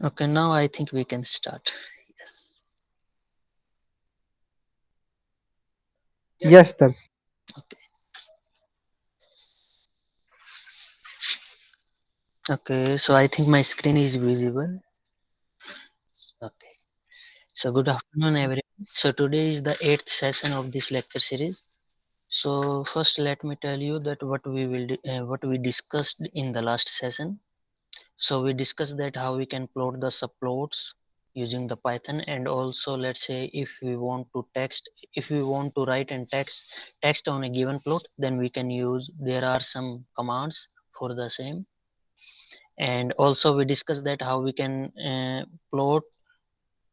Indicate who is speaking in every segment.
Speaker 1: Okay, now I think we can start. Yes.
Speaker 2: Yes, Darsh.
Speaker 1: Okay. Okay, so I think my screen is visible. Okay. So good afternoon, everyone. So today is the eighth session of this lecture series. So first, let me tell you that what we discussed in the last session. So we discussed that how we can plot the subplots using the Python, and also let's say if we want to write and text on a given plot, then we can use there are some commands for the same. And also we discussed that how we can plot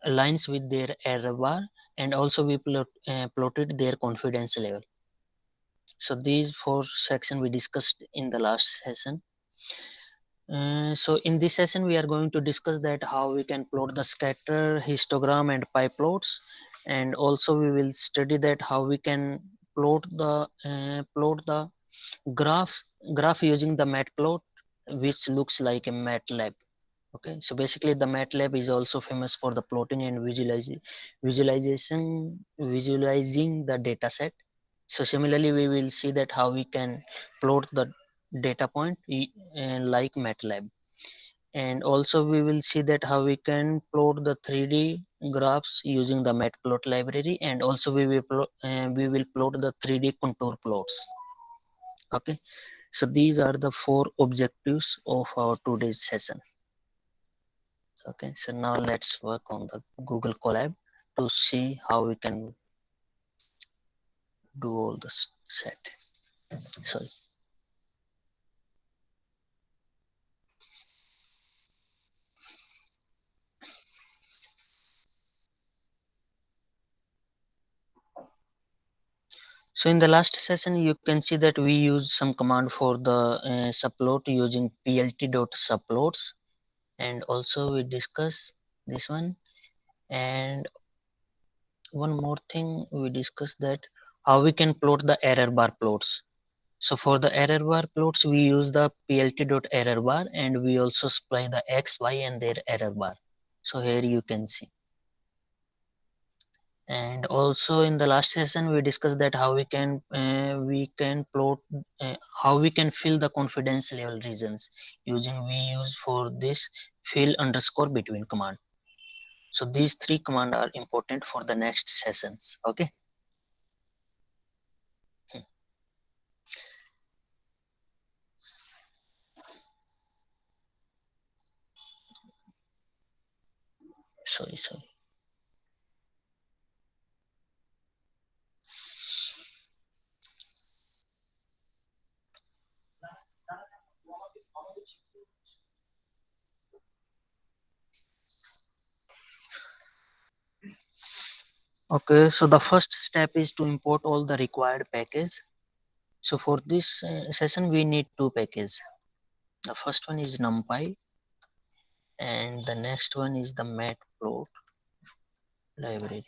Speaker 1: lines with their error bar, and also we plotted their confidence level. So these four sections we discussed in the last session. So in this session we are going to discuss that how we can plot the scatter, histogram and pie plots, and also we will study that how we can plot the graph graph using the matplot, which looks like a matlab. Okay, so basically the matlab is also famous for the plotting and visualizing the data set. So similarly we will see that how we can plot the data point like matlab, and also we will see that how we can plot the 3D graphs using the matplot library, and also we will plot the 3D contour plots. Okay, so these are the four objectives of our today's session. Okay, so now let's work on the Google Colab to see how we can do all this set. Sorry. So in the last session, you can see that we used some command for the subplot using plt.subplots, and also we discuss this one. And one more thing, we discussed that how we can plot the error bar plots. So for the error bar plots, we use the plt.errorbar, and we also supply the x, y, and their error bar. So here you can see. And also in the last session, we discussed that how we can plot how we can fill the confidence level regions using we use for this fill underscore between command. So these three commands are important for the next sessions. Okay. Hmm. Sorry. Okay, so the first step is to import all the required package. So for this session, we need two packages. The first one is NumPy, and the next one is the Matplot library.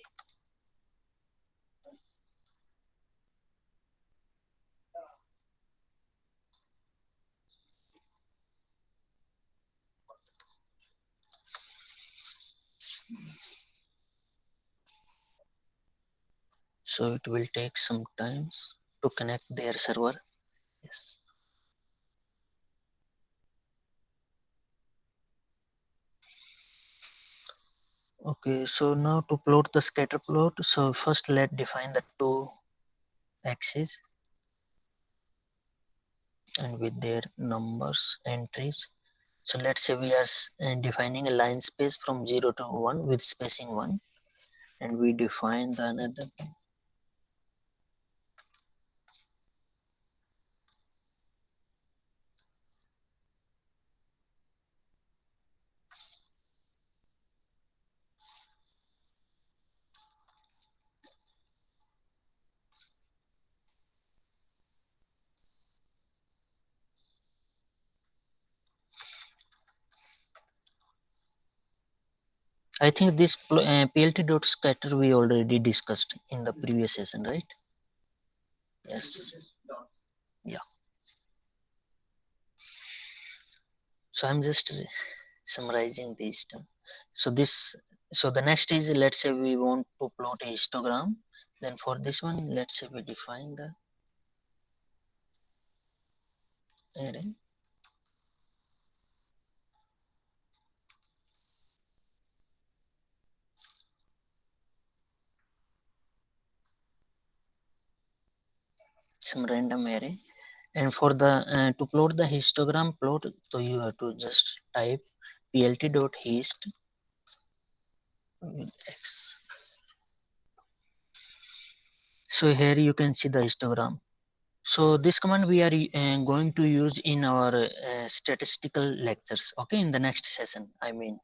Speaker 1: So it will take some times to connect their server. Yes. Okay, so now to plot the scatter plot, so first let's define the two axes and with their numbers entries. So let's say we are defining a line space from 0 to 1 with spacing 1, and we define the another. I think this plt.scatter we already discussed in the previous session, right? Yes. Yeah. So I'm just summarizing these terms. So the next is, let's say we want to plot a histogram. Then for this one, let's say we define the array. Some random array. And for the to plot the histogram plot, so you have to just type plt.hist with x. So here you can see the histogram. So this command we are going to use in our statistical lectures, okay, in the next session, I mean.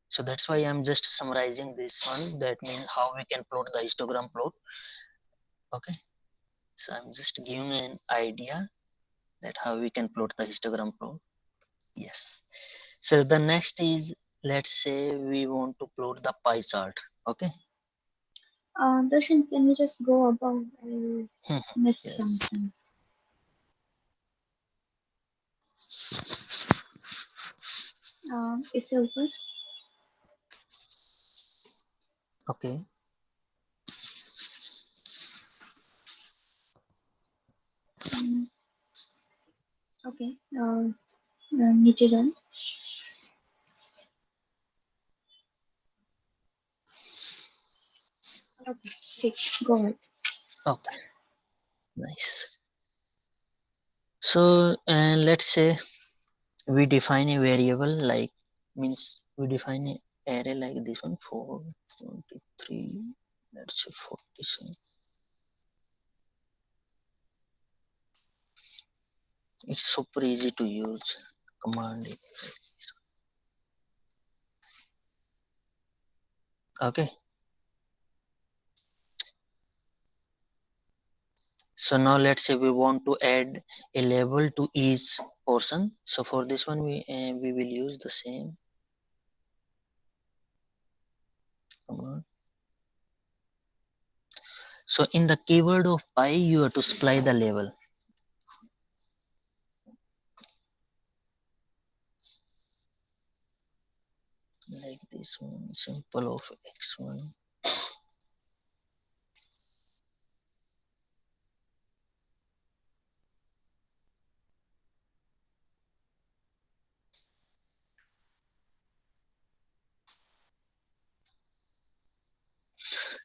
Speaker 1: So that's why I'm just summarizing this one. That means how we can plot the histogram plot, okay. So I'm just giving an idea that how we can plot the histogram plot. Yes. So the next is, let's say we want to plot the pie chart, okay.
Speaker 2: Darshan, can you just go above? I missed
Speaker 1: Yes.
Speaker 2: something. Is silver?
Speaker 1: Okay.
Speaker 2: Mm, okay. नीचे जाओ. Okay. ठीक. Go ahead.
Speaker 1: Okay. Nice. So let's say we define a variable, like, means we define a array like this one, 423, let's say 47. It's super easy to use command. Okay. So now let's say we want to add a label to each portion. So for this one we will use the same command. So in the keyword of pi, you have to supply the label. Like this one, simple of x1.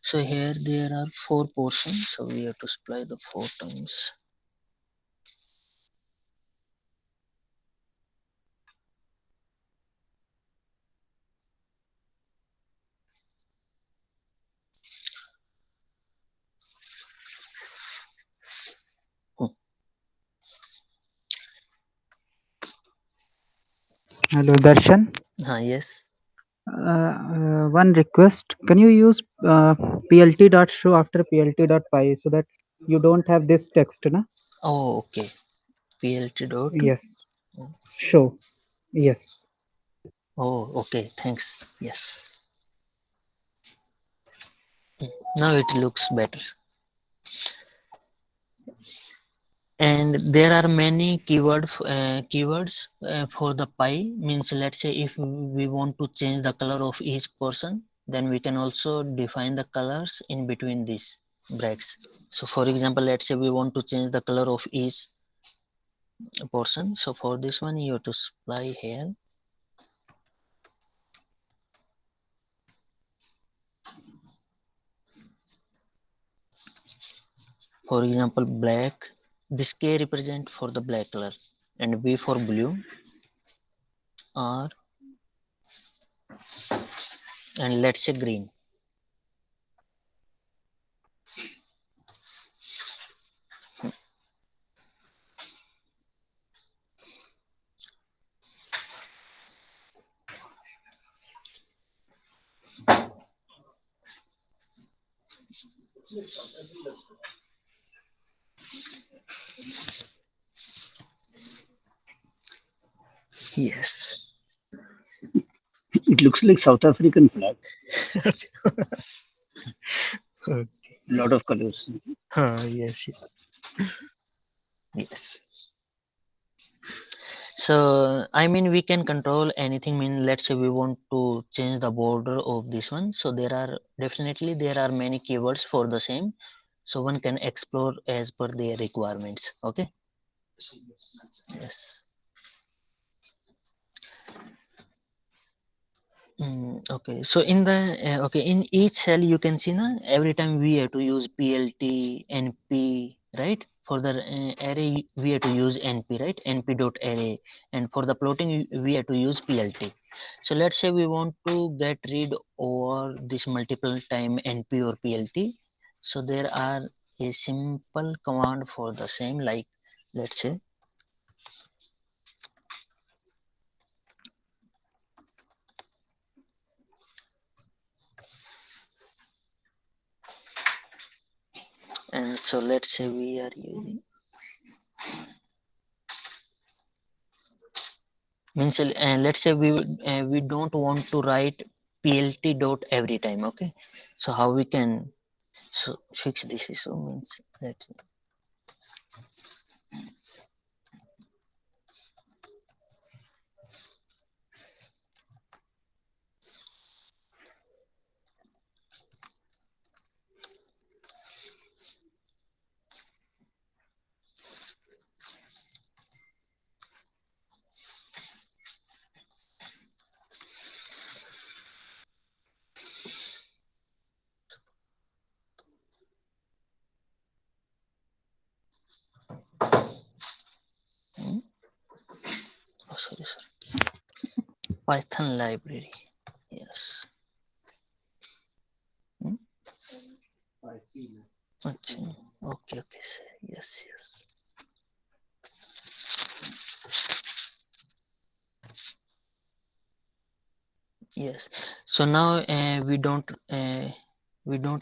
Speaker 1: So here there are 4 portions, so we have to supply the 4 times. Hmm.
Speaker 3: Hello, Darshan.
Speaker 1: Yes.
Speaker 3: One request. Can you use plt.show after plt.py so that you don't have this text, na?
Speaker 1: Oh, okay. PLT dot.
Speaker 3: Yes. Show. Yes.
Speaker 1: Oh, okay. Thanks. Yes. Now it looks better. And there are many keywords for the pi. Means, let's say if we want to change the color of each portion, then we can also define the colors in between these brackets. So for example, let's say we want to change the color of each portion. So for this one, you have to supply here. For example, black. This K represent for the black color, and B for blue, R, and let's say green. Yes.
Speaker 4: It looks like South African flag.
Speaker 1: Okay.
Speaker 4: Lot of colors.
Speaker 1: Yes. Yes. So I mean we can control anything. Mean let's say we want to change the border of this one. So there are many keywords for the same. So one can explore as per their requirements. Okay. Yes. Okay, so in the okay, in each cell you can see na every time we have to use PLT, NP, right? For the array we have to use NP, right? NP dot array, and for the plotting we have to use PLT. So let's say we want to get rid over this multiple time NP or PLT. So there are a simple command for the same, like let's say and so let's say we are using means let's say we don't want to write plt dot every time. Okay, so how we can so fix this issue means that hmm? Oh, sorry, python library, yes. Hmm? Okay, okay, sir. Yes, yes. Yes, so now we don't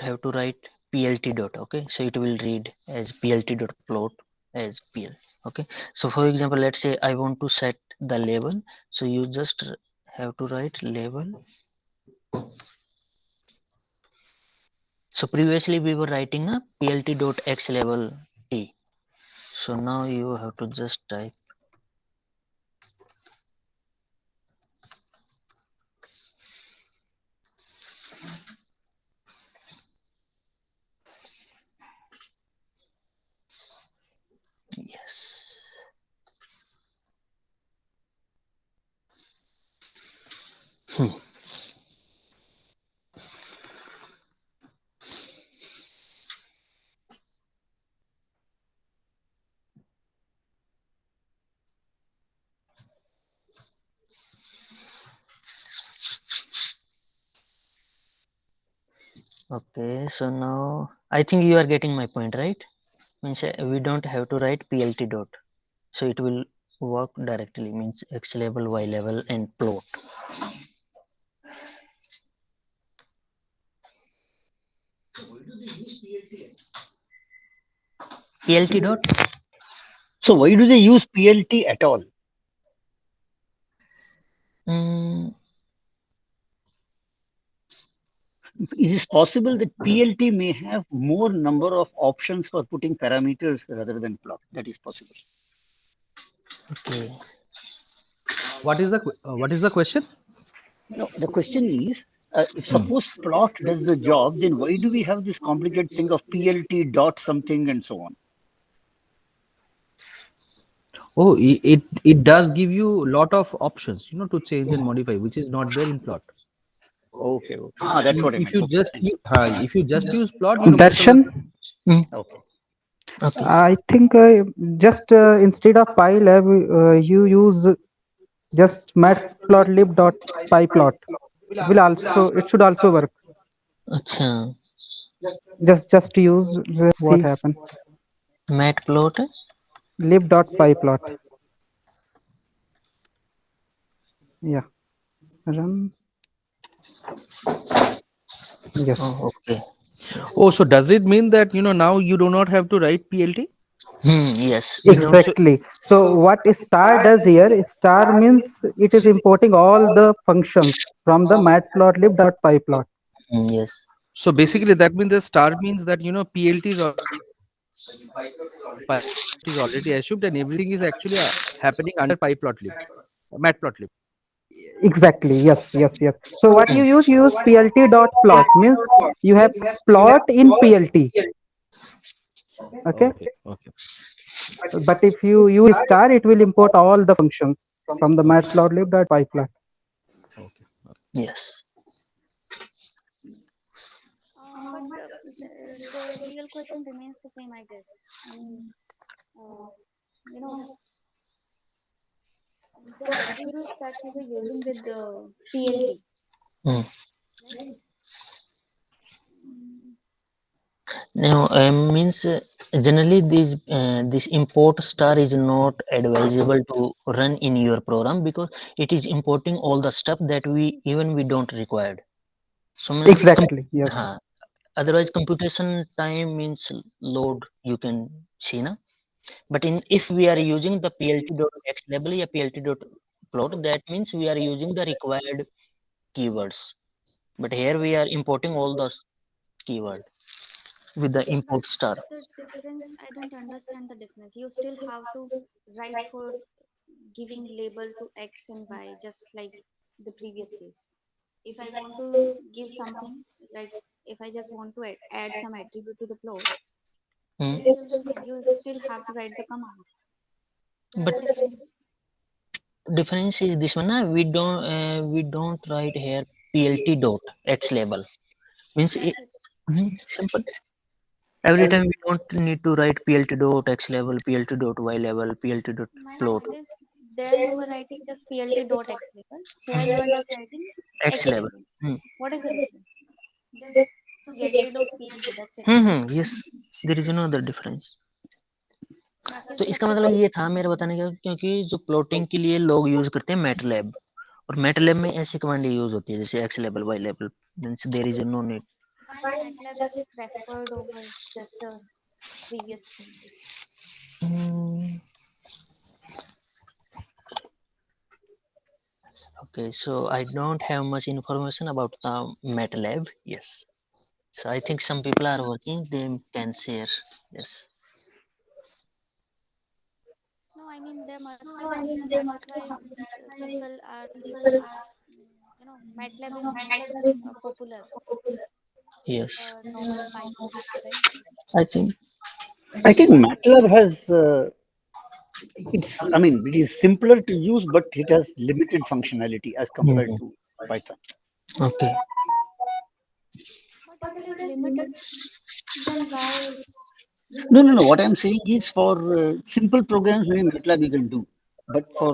Speaker 1: have to write plt dot. Okay, so it will read as plt dot plot as pl. Okay, so for example let's say I want to set the label, so you just have to write label. So previously we were writing a plt dot x label t, so now you have to just type yes. Hmm. Okay, so now I think you are getting my point, right? Means we don't have to write plt dot, so it will work directly. Means x label, y label, and plot. PLT dot.
Speaker 4: So why do they use PLT at all?
Speaker 1: Mm,
Speaker 4: Is it possible that PLT may have more number of options for putting parameters rather than plot? That is possible.
Speaker 1: okay.
Speaker 5: What is the question?
Speaker 4: No, the question is, if
Speaker 1: Hmm.
Speaker 4: suppose plot does the job, then why do we have this complicated thing of PLT dot something and so on?
Speaker 5: Oh, it does give you a lot of options, to change and modify, which is not there in plot.
Speaker 4: Okay, okay. Ah, that's what I
Speaker 5: If
Speaker 4: meant.
Speaker 5: you
Speaker 4: Okay,
Speaker 5: just
Speaker 4: thank you.
Speaker 5: if you just use plot, most of the
Speaker 3: Darshan,
Speaker 1: Mm,
Speaker 4: Okay.
Speaker 1: okay.
Speaker 3: I think just instead of pylab, you use just matplotlib.pyplot. It should also work.
Speaker 1: Acha.
Speaker 3: Just use, let's see what happen.
Speaker 1: Matplot.
Speaker 3: Lib.pyplot. Yeah, run.
Speaker 1: Oh,
Speaker 3: Yes,
Speaker 1: okay.
Speaker 5: Oh, so does it mean that now you do not have to write PLT?
Speaker 1: Yes, we don't.
Speaker 5: So
Speaker 3: exactly. So what star does here, star means it is importing all the functions from the matplotlib.pyplot.
Speaker 1: Yes.
Speaker 5: basically that means the star means that PLT is already Pilot is already assumed, and everything is actually happening under Pyplotly, Matplotlib.
Speaker 3: Exactly. Yes. Yes. Yes. So what
Speaker 1: Hmm.
Speaker 3: you use PLT dot plot means you have plot in PLT. Okay.
Speaker 5: Okay, okay,
Speaker 3: But if you use star, it will import all the functions from the
Speaker 5: okay,
Speaker 3: matplotlib dot pyplot.
Speaker 5: okay, okay.
Speaker 1: Yes.
Speaker 2: The real question remains the same, I guess. I mean, uh, you know, the attributes that we were using with the PLT,
Speaker 1: Hmm.
Speaker 2: right? Mm,
Speaker 1: Now, means generally this import star is not advisable to run in your program because it is importing all the stuff that we don't require. So means
Speaker 3: Exactly. Yes.
Speaker 1: otherwise computation time means load you can see na. But if we are using the plt.x label or plt.plot, that means we are using the required keywords. But here we are importing all the keyword with the
Speaker 2: but
Speaker 1: import star.
Speaker 2: the difference, I don't understand the difference. You still have to write for giving label to X and Y, just like the previous case. If I want to give something, like if I just want to add some attribute to the plot, it
Speaker 1: Hmm.
Speaker 2: is still the same. You still have to write the command. What's
Speaker 1: But
Speaker 2: the difference?
Speaker 1: difference is this one, na? We don't write here plt dot x label. Means
Speaker 2: That's it.
Speaker 1: simple. Every time we don't need to write plt dot x level, plt dot y level, plt dot
Speaker 2: My
Speaker 1: plot.
Speaker 2: point is, there you were writing just plt dot x label. Here you are just writing
Speaker 1: X
Speaker 2: x
Speaker 1: level.
Speaker 2: label.
Speaker 1: Hmm.
Speaker 2: What is the difference? Just to get rid of plt. That's it.
Speaker 1: Yes, there is no other difference.
Speaker 2: बाकी
Speaker 1: तो
Speaker 2: सब
Speaker 1: इसका
Speaker 2: तो
Speaker 1: मतलब
Speaker 2: same.
Speaker 1: ये था मेरे बताने का, क्योंकि जो प्लॉटिंग के लिए लोग यूज करते हैं मैटलैब, और मैटलैब में ऐसी कमांड यूज होती है जैसे X level Y level, means there is no need.
Speaker 2: Why MATLAB is preferred over just the previous thing?
Speaker 1: Okay, so I don't have much information about the MATLAB. Yes, so I think some people are working. They can share. Yes.
Speaker 2: No, I mean there must be something. That's why people are, MATLAB is not popular with
Speaker 1: Yes.
Speaker 2: the normal Python, right?
Speaker 1: I think.
Speaker 4: I think MATLAB has it is simpler to use, but it has limited functionality as compared
Speaker 1: Mhm.
Speaker 4: to Python.
Speaker 1: Okay.
Speaker 2: But if it is limited, then why?
Speaker 4: No, no, no. What I'm saying is for simple programs, maybe MATLAB you can do, but for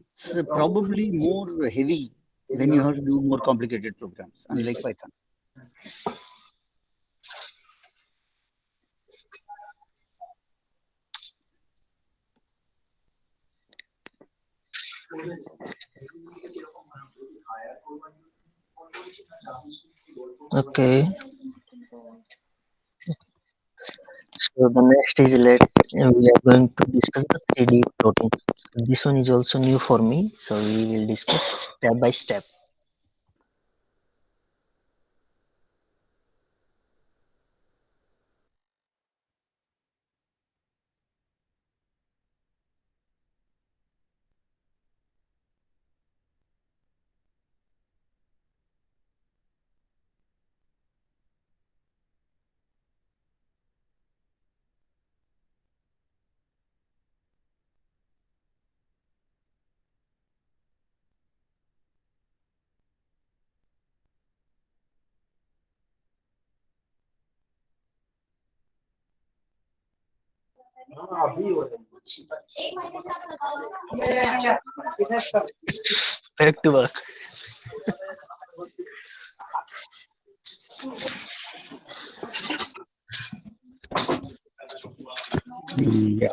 Speaker 4: it's probably more heavy when you have to do more complicated programs, unlike Python.
Speaker 1: Okay.
Speaker 2: You can go.
Speaker 1: So the next is we are going to discuss the 3D plotting. This one is also new for me, so we will discuss step by step. Back to work.
Speaker 4: Yeah.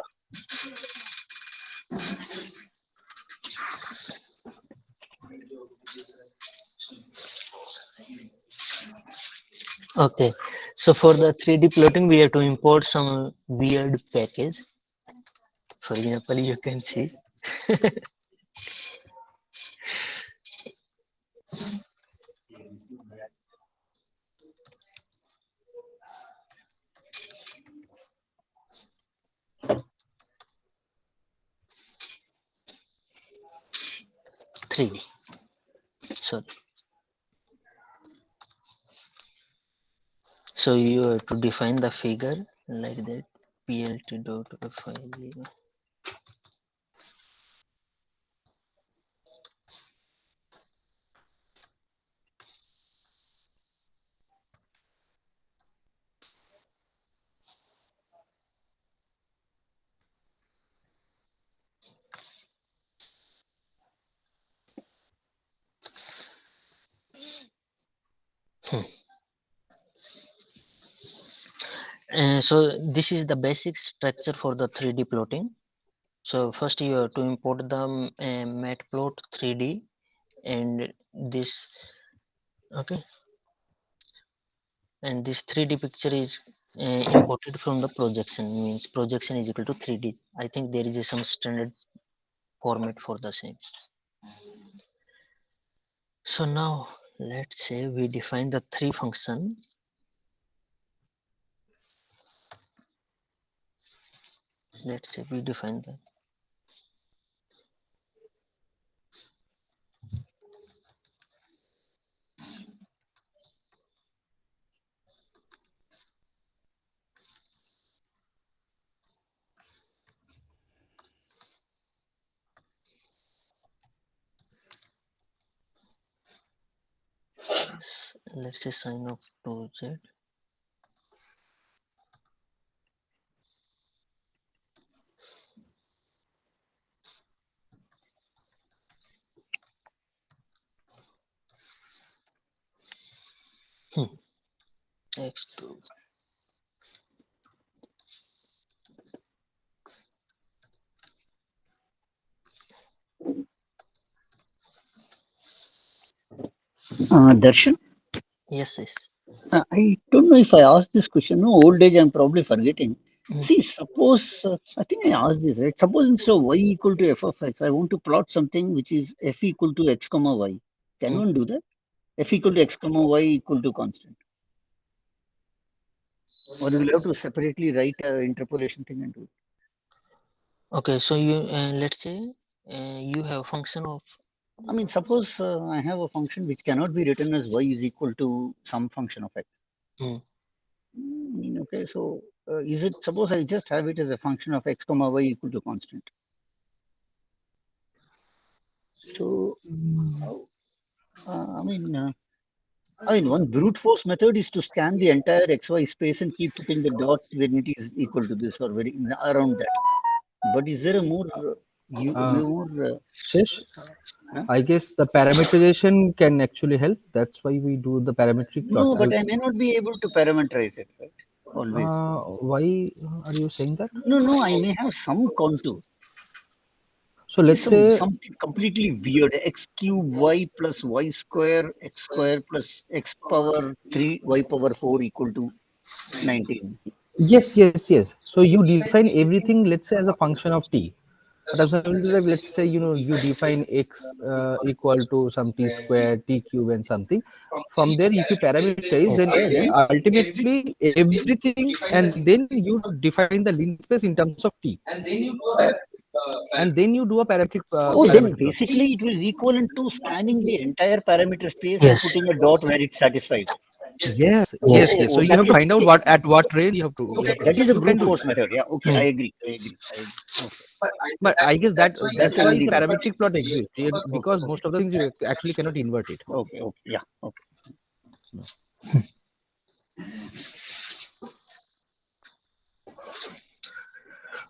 Speaker 1: Okay, so for the 3D plotting, we have to import some weird package. For example, you can see. 3D. Sorry. So you have to define the figure like that. PLT dot file. So this is the basic structure for the 3D plotting. So first you have to import the Matplot 3D and this, okay, and this 3D picture is imported from the projection, means projection is equal to 3D. I think there is some standard format for the same. So now let's say we define the three function. Let's say we define the let's say sign of 2z. X2.
Speaker 4: Darshan,
Speaker 1: Yes, yes.
Speaker 4: I don't know if I asked this question. No, old age, I'm probably forgetting.
Speaker 1: Mm.
Speaker 4: See, suppose, I think I asked this, right? Suppose instead of y equal to f of x, I want to plot something which is f equal to x comma y. Can
Speaker 1: Mm.
Speaker 4: one do that? F equal to x comma y equal to constant. Or you will have to separately write an interpolation thing and do it.
Speaker 1: Okay, so you let's say you have a function of
Speaker 4: I mean, suppose I have a function which cannot be written as y is equal to some function of x.
Speaker 1: mm,
Speaker 4: Okay, so is it, suppose I just have it as a function of x comma y equal to constant. So, I mean, one brute force method is to scan the entire xy space and keep putting the dots when it is equal to this or very around that. But is there a more,
Speaker 5: Uh,
Speaker 4: more,
Speaker 5: Shish,
Speaker 4: huh?
Speaker 5: I guess the parameterization can actually help. That's why we do the parametric plot.
Speaker 4: No, but I may not be able to parameterize it, right? Always.
Speaker 5: Why are you saying that?
Speaker 4: No, no, I may have some contour.
Speaker 5: So
Speaker 4: See,
Speaker 5: let's say,
Speaker 4: something completely weird. X cube y plus y square, x square plus x power 3, y power 4 equal to 19.
Speaker 5: yes, yes, yes. So you define everything, let's say, as a function of t. But absolutely, like, let's say, you define x equal to some t square, t cube, and something. From there, if you parameterize, then
Speaker 4: Okay, then.
Speaker 5: ultimately everything, and then you define the Lie space in terms of t, and then you do a
Speaker 4: Oh, then
Speaker 5: parametric plot.
Speaker 4: basically it will equivalent to scanning the entire parameter space and
Speaker 1: yes,
Speaker 4: putting a dot where it's satisfied.
Speaker 5: Yes,
Speaker 1: yes,
Speaker 5: yes, yes. So you
Speaker 4: That
Speaker 5: have to
Speaker 4: is
Speaker 5: find out
Speaker 4: okay.
Speaker 5: what at what range you
Speaker 4: Okay,
Speaker 5: have to
Speaker 4: that
Speaker 5: do.
Speaker 4: is a
Speaker 5: You
Speaker 4: brute
Speaker 5: can do
Speaker 4: force
Speaker 5: that.
Speaker 4: method. Yeah, okay,
Speaker 1: mm,
Speaker 4: I agree. Okay,
Speaker 5: But I guess
Speaker 4: that's
Speaker 5: that's
Speaker 4: the
Speaker 5: why
Speaker 4: only doubt.
Speaker 5: parametric plot exists,
Speaker 4: Okay,
Speaker 5: because most of the things you actually cannot invert it.
Speaker 4: yeah, okay.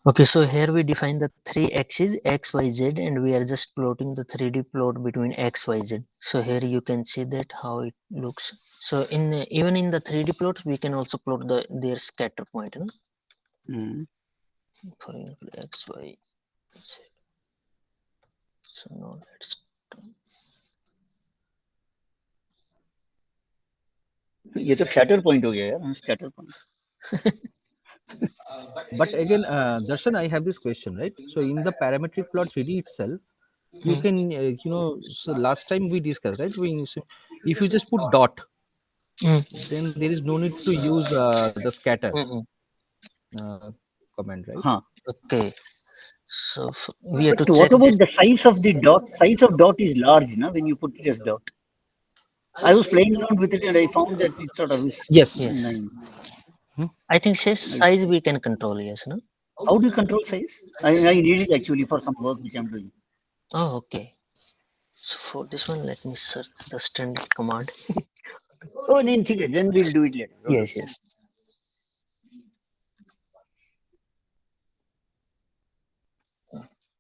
Speaker 1: okay. So here we define the three axes x, y, z, and we are just plotting the 3D plot between x, y, z. So here you can see that how it looks. So in even in the 3D plot, we can also plot their scatter point. No?
Speaker 4: Mm.
Speaker 1: For example, x, y, z. So now let's.
Speaker 4: ये तो scatter point हो गया यार, scatter point.
Speaker 5: But again, Darshan, I have this question, right? So in the parametric plot 3D itself, you
Speaker 1: Mm,
Speaker 5: can, so last time we discussed, right? So if you just put dot,
Speaker 1: mm,
Speaker 5: then there is no need to use the scatter
Speaker 1: mm, mm.
Speaker 5: uh, command, right?
Speaker 4: हाँ.
Speaker 1: Okay. we have
Speaker 4: But
Speaker 1: to check
Speaker 4: what about
Speaker 1: this.
Speaker 4: the size of the dot? Size of dot is large, na, when you put it as dot. I was playing around with it and I found that it sort of is
Speaker 5: Yes.
Speaker 1: Yes,
Speaker 4: nine.
Speaker 1: I think says
Speaker 4: Like,
Speaker 1: size we can control. Yes, no.
Speaker 4: how do you control size? I need it actually for some work which I'm doing.
Speaker 1: Oh, okay. So for this one, let me search the standard command.
Speaker 4: Oh, no, then we'll do it later. Don't worry.
Speaker 1: Yes, yes.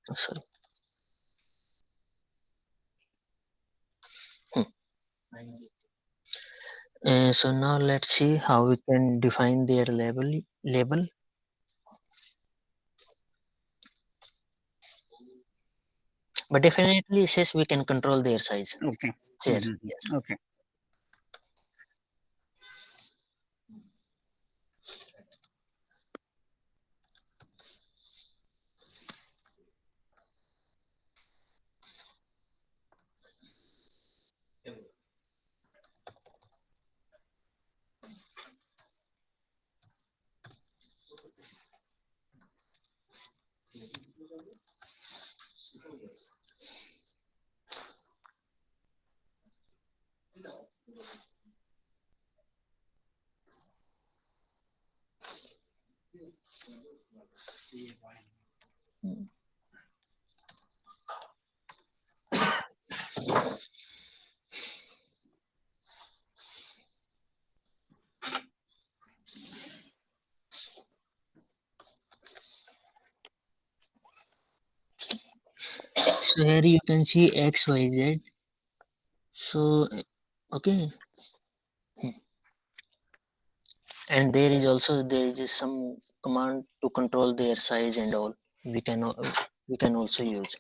Speaker 1: Oh, sorry. Hmm. So now let's see how we can define their label. But definitely says we can control their size.
Speaker 4: Okay.
Speaker 1: There, yes.
Speaker 4: Okay.
Speaker 1: So here you can see X, Y, Z. So okay, and there is some command to control their size and all. We can we can also use.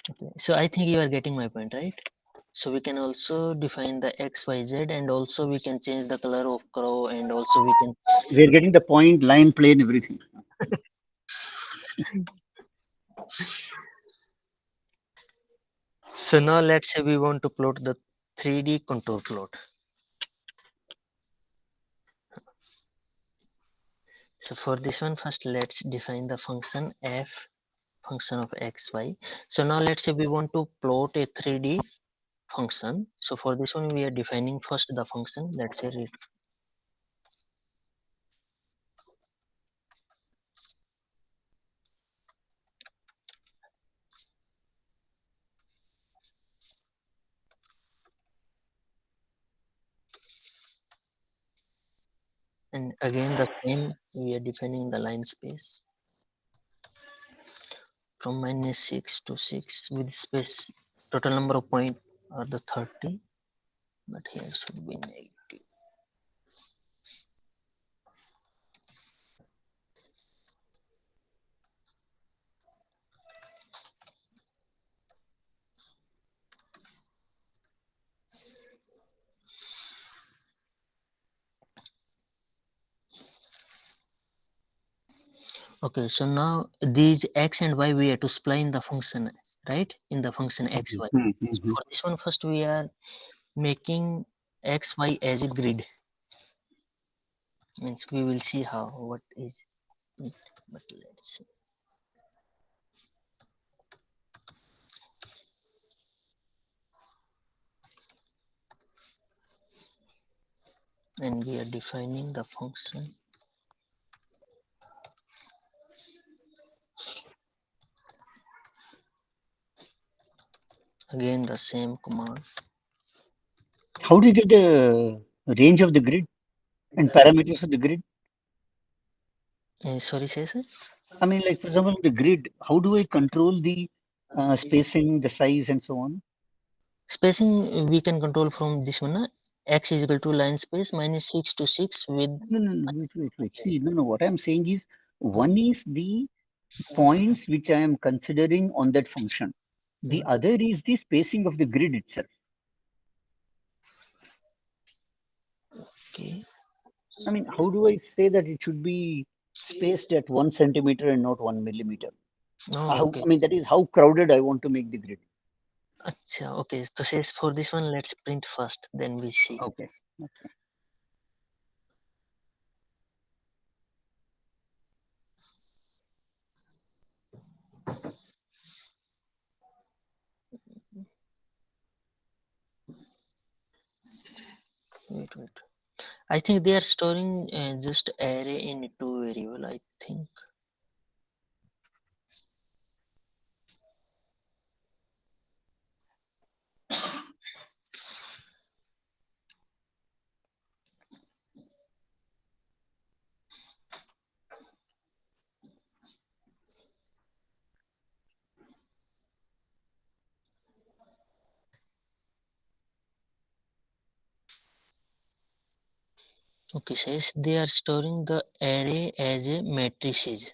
Speaker 1: Okay, so I think you are getting my point, right? So we can also define the X, Y, Z, and also we can change the color of crow, and also we can.
Speaker 4: We're getting the point, line, plane, everything.
Speaker 1: So now let's say we want to plot the 3D contour plot. So for this one, first let's define the function f, function of x, y. So now let's say we want to plot a 3D function. So for this one, we are defining first the function. Let's say read. And again the same, we are defining the line space from -6 to 6 with space. Total number of point are the 30, but here should be negative. Okay, so now these x and y we have to supply in the function, right? In the function x, y. So for this one, first we are making x, y as a grid. Means we will see how what is it. But let's see. And we are defining the function. Again the same command.
Speaker 4: How do you get the range of the grid and parameters of the grid?
Speaker 1: Sorry, Cesar?
Speaker 4: I mean, like, for example, the grid, how do I control the spacing, the size, and so on?
Speaker 1: Spacing we can control from this one. X is equal to line space -6 to 6 with.
Speaker 4: No, wait. See, no. What I'm saying is, one is the points which I am considering on that function. The other is the spacing of the grid itself.
Speaker 1: Okay.
Speaker 4: I mean, how do I say that it should be spaced at 1 centimeter and not 1 millimeter?
Speaker 1: Oh, okay.
Speaker 4: I mean, that is how crowded I want to make the grid.
Speaker 1: Acha, okay. So says for this one, let's print first, then we see.
Speaker 4: Okay. Okay.
Speaker 1: Wait. I think they are storing just array in two variable. I think. Okay, says they are storing the array as a matrices,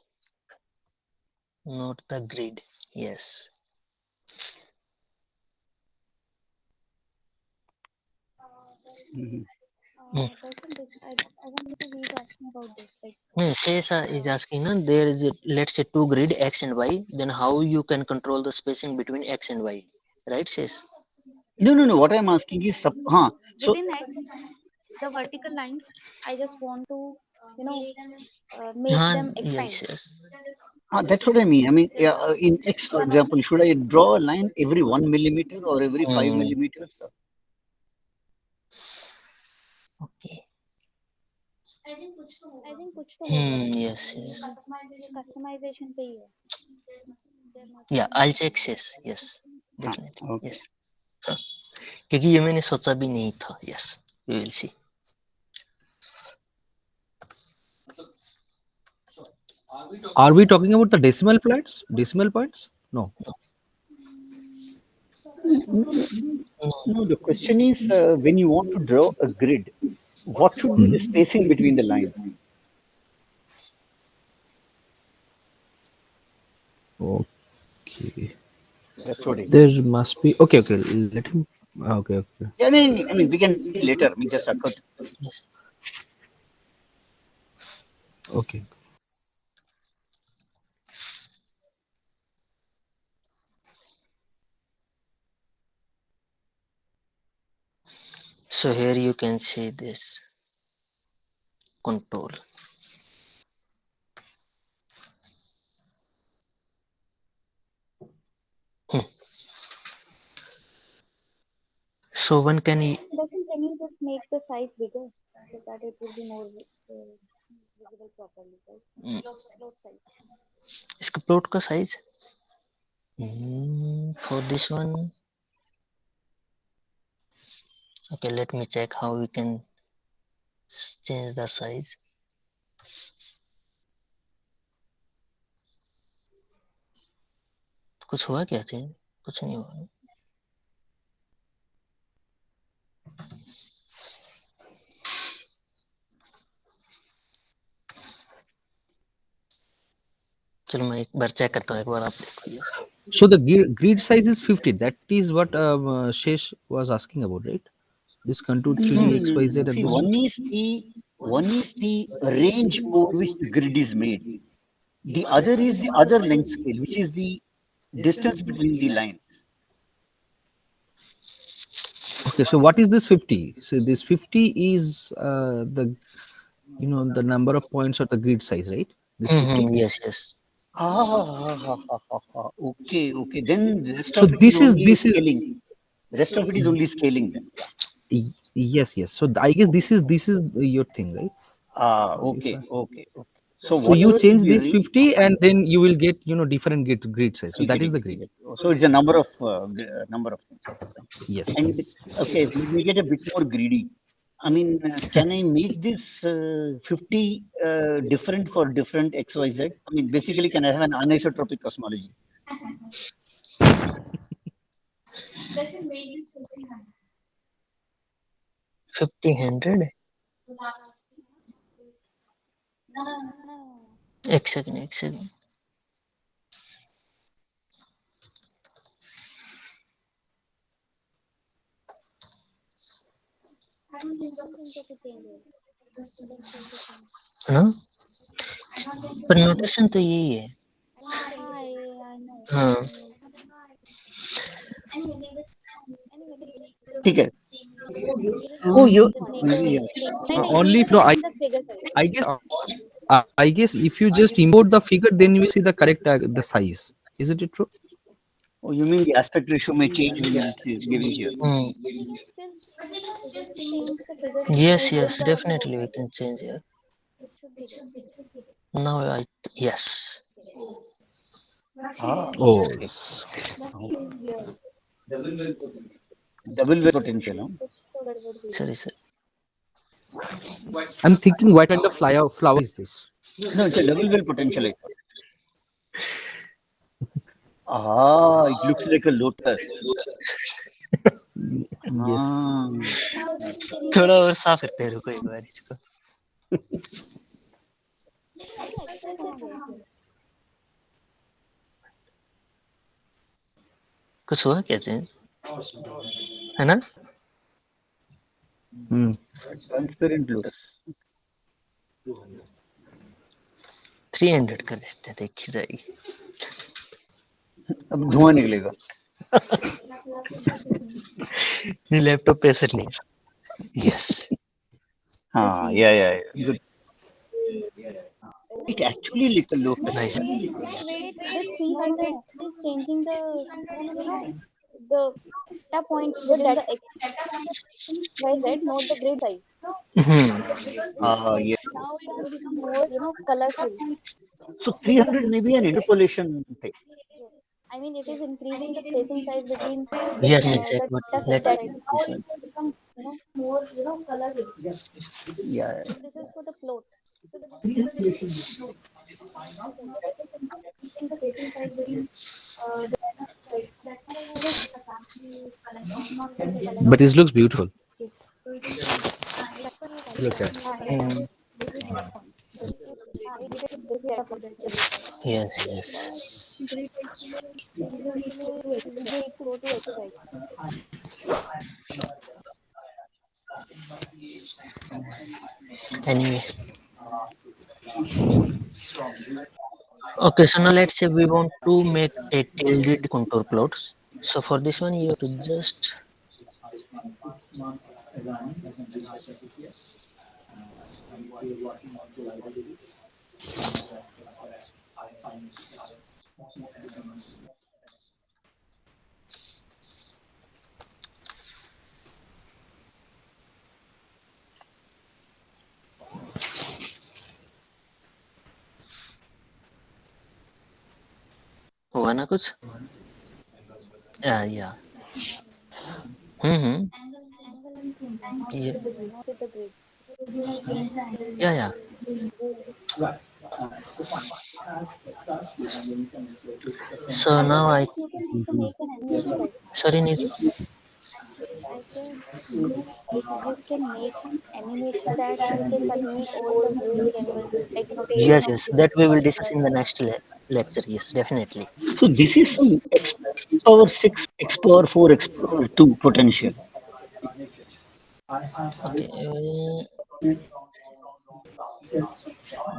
Speaker 1: not the grid. Yes.
Speaker 4: Mhm.
Speaker 1: Mm.
Speaker 2: Darshan, this I wanted to read asking about this.
Speaker 1: No, says is
Speaker 2: Uh,
Speaker 1: asking, no, there is let's say two grid x and y. Then how you can control the spacing between x and y, right? Says.
Speaker 4: No. What I'm asking is, so
Speaker 2: Within X, the vertical lines, I just want to, you know, make
Speaker 1: Huh,
Speaker 2: them expand.
Speaker 1: yes.
Speaker 4: that's what I mean. I mean,
Speaker 2: Just
Speaker 4: in X, for
Speaker 2: one of
Speaker 4: example, should I draw a line every 1 millimeter or every five
Speaker 1: Mm,
Speaker 4: millimeters?
Speaker 1: okay.
Speaker 2: I think कुछ तो होगा
Speaker 1: Yes.
Speaker 2: ये customization पे ही है there must
Speaker 1: Yeah,
Speaker 2: be
Speaker 1: I'll
Speaker 2: some
Speaker 1: check says. Yes, definitely.
Speaker 4: Okay.
Speaker 1: Yes. हाँ, क्योंकि ये मैंने सोचा भी नहीं था. Yes, we will see.
Speaker 5: Are we talking about the decimal points? Decimal points? No.
Speaker 4: No, no,
Speaker 1: No.
Speaker 4: no. The question is, when you want to draw a grid, what should be the spacing between the lines?
Speaker 5: Okay.
Speaker 4: That's what I mean.
Speaker 5: There must be. Okay. Let him. Okay.
Speaker 4: Yeah, I mean, we can see later. I mean, just occurred.
Speaker 1: Yes.
Speaker 5: Okay.
Speaker 1: So here you can see this control. Hmm. So one can.
Speaker 2: Darshan, can you just make the size bigger so that it will be more visible properly, right?
Speaker 1: Hmm,
Speaker 2: Float size.
Speaker 1: इसका plot का size. For this one, okay. Let me check how we can change the size. कुछ हुआ क्या change? कुछ नहीं हुआ. चलो मैं एक बार चेक करता हूँ. एक बार आप देखो.
Speaker 5: So the grid size is 50. That is what Shesh was asking about, right? This contour
Speaker 4: No,
Speaker 5: 3D
Speaker 4: no, no, no,
Speaker 5: XYZ
Speaker 4: no.
Speaker 5: and
Speaker 4: See,
Speaker 5: this.
Speaker 4: one is the range over which the grid is made. The other is the other length scale, which is the distance between the lines.
Speaker 5: Okay. So what is this 50? So this 50 is the the number of points or the grid size, right? This 50.
Speaker 1: Yes.
Speaker 4: Okay. Then the rest
Speaker 5: So
Speaker 4: of it is
Speaker 5: this is
Speaker 4: only
Speaker 5: this is
Speaker 4: scaling. The rest of it is only scaling then. Yeah.
Speaker 5: yes. So I guess this is your thing, right? If
Speaker 4: Okay,
Speaker 5: I,
Speaker 4: okay. So
Speaker 5: so you
Speaker 4: whatever is
Speaker 5: change
Speaker 4: the
Speaker 5: this
Speaker 4: range,
Speaker 5: 50 and then you will get different grid size. So
Speaker 4: I
Speaker 5: that
Speaker 4: get
Speaker 5: is
Speaker 4: it.
Speaker 5: the
Speaker 4: I
Speaker 5: grid.
Speaker 4: get it. So it's a number of things. Okay, fine.
Speaker 5: Yes.
Speaker 4: And okay, let me get a bit more greedy. I mean, can I make this 50 different for different XYZ? I mean, basically, can I have an anisotropic cosmology?
Speaker 1: 50, 100.
Speaker 2: No.
Speaker 1: एक second.
Speaker 2: I don't think so to change it. Just take the same.
Speaker 1: हाँ, पर notation तो यही है.
Speaker 2: I know.
Speaker 1: हाँ.
Speaker 4: ठीक है. Oh,
Speaker 2: just
Speaker 4: you
Speaker 2: make a
Speaker 4: maybe
Speaker 2: screen.
Speaker 4: yes.
Speaker 2: No, no,
Speaker 5: Only
Speaker 2: make
Speaker 5: if
Speaker 2: a
Speaker 5: no,
Speaker 2: screen the figure size.
Speaker 5: I guess if you just import the figure, then you will see the correct the size. Isn't it true?
Speaker 4: Oh, you mean the aspect ratio may change when it's giving here?
Speaker 1: Mm.
Speaker 2: But we can still able to change the figure
Speaker 1: Yes,
Speaker 2: size with
Speaker 1: yes,
Speaker 2: the code.
Speaker 1: definitely we can change it.
Speaker 2: It should be there.
Speaker 1: Now I yes.
Speaker 4: Ah,
Speaker 5: Oh
Speaker 4: okay.
Speaker 5: yes.
Speaker 4: Oh, double well potential. Huh?
Speaker 2: कुछ तो गड़बड़ हुई है.
Speaker 1: Sorry, sir.
Speaker 5: I'm thinking what kind of flower is this?
Speaker 4: No, it's a double well potential. I thought. Ah, it looks like a lotus.
Speaker 5: Yes.
Speaker 4: Ah,
Speaker 2: Now this can you
Speaker 1: थोड़ा
Speaker 2: just
Speaker 1: और साफ करते हैं, रुको एक बार इसको.
Speaker 2: इसमें Excel कहाँ गया फिर?
Speaker 1: कुछ हुआ क्या चेंज? है ना?
Speaker 5: Hmm.
Speaker 4: transparent lotus.
Speaker 1: 300 कर देते हैं, देखी जाएगी.
Speaker 4: अब धुआं निकलेगा.
Speaker 1: नहीं, लैपटॉप पे असर नहीं है. Yes.
Speaker 4: हाँ, yeah. Good. It actually like a lotus.
Speaker 1: Nice.
Speaker 2: Wait, the 300 is changing the, you know, the data points within the X, Y, Z, not the grid size.
Speaker 1: Hmm.
Speaker 4: Yes.
Speaker 2: Now it has become more, colorful.
Speaker 4: So 300 may be an interpolation type.
Speaker 2: Yes. I mean, it is increasing the spacing size between
Speaker 1: Yes,
Speaker 2: the
Speaker 1: exactly. But
Speaker 2: data
Speaker 1: let
Speaker 2: set.
Speaker 1: me take this one.
Speaker 4: Yeah.
Speaker 2: So this is for the float.
Speaker 5: But this looks beautiful.
Speaker 2: That's what you type.
Speaker 5: Look at.
Speaker 1: Hmm.
Speaker 2: It is this data point.
Speaker 1: Yes, yes.
Speaker 2: We need to go to exercise.
Speaker 1: Anyway. Okay, so now let's say we want to make a tilted contour plots. So for this one, you have to just हुआ ना कुछ? Yeah. Mm-hmm. Yeah.
Speaker 2: Not with the grid.
Speaker 1: Yeah. So now I
Speaker 2: You can also make an animation type.
Speaker 1: sorry Nidhi.
Speaker 2: I said you can make animation that you can see all the moving angles, like
Speaker 1: Yes,
Speaker 2: phasing of
Speaker 1: yes.
Speaker 2: the
Speaker 1: That we will discuss
Speaker 2: color.
Speaker 1: in the next lecture. Yes, definitely.
Speaker 4: So this is some X power 6, X power 4, X power 2 potential.
Speaker 1: Okay.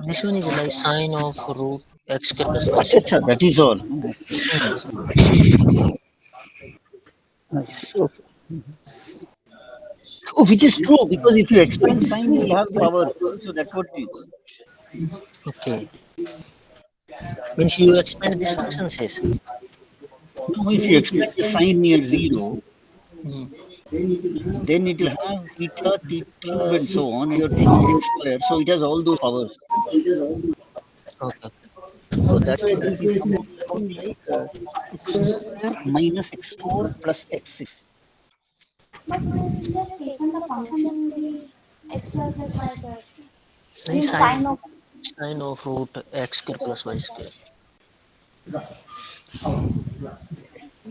Speaker 1: This one is like sine of root x square plus y
Speaker 4: Acha,
Speaker 1: square.
Speaker 4: acha, that is all. Okay. Nice. Okay. Oh, which is true because if you expand sine, you will have the powers. So that's what it is.
Speaker 1: Okay. Means you expand this function says.
Speaker 4: No, if you expand the sine near 0,
Speaker 1: Hmm.
Speaker 4: then it will have eta, theta, and so on. And you're taking x square, so it has all those powers.
Speaker 1: Okay.
Speaker 4: So that way it will be something like x square minus x4 plus x6.
Speaker 2: But we just taken the function x square plus y square. I
Speaker 1: नहीं
Speaker 2: mean
Speaker 1: sine
Speaker 2: sine of
Speaker 1: sine of root x square plus y square.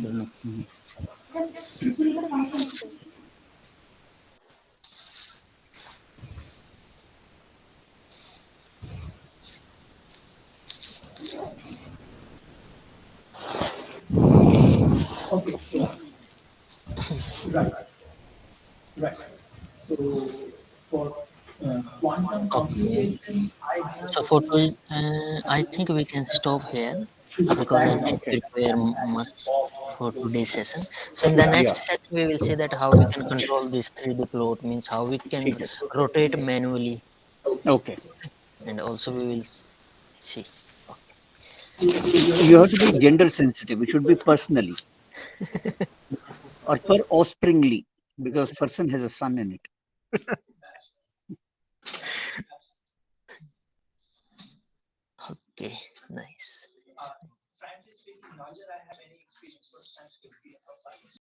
Speaker 4: Don't know.
Speaker 2: just keep the function as this.
Speaker 1: Okay. So for I think we can stop here because I might
Speaker 4: Okay.
Speaker 1: prepare much for today's session. So in the
Speaker 5: Yeah.
Speaker 1: next session, we will see that how we can control this 3D plot, means how we can
Speaker 4: ठीक है.
Speaker 1: rotate manually,
Speaker 4: Okay.
Speaker 1: and also we will see.
Speaker 4: You have to be gender sensitive. It should be personally or per offspringly because person has a son in it.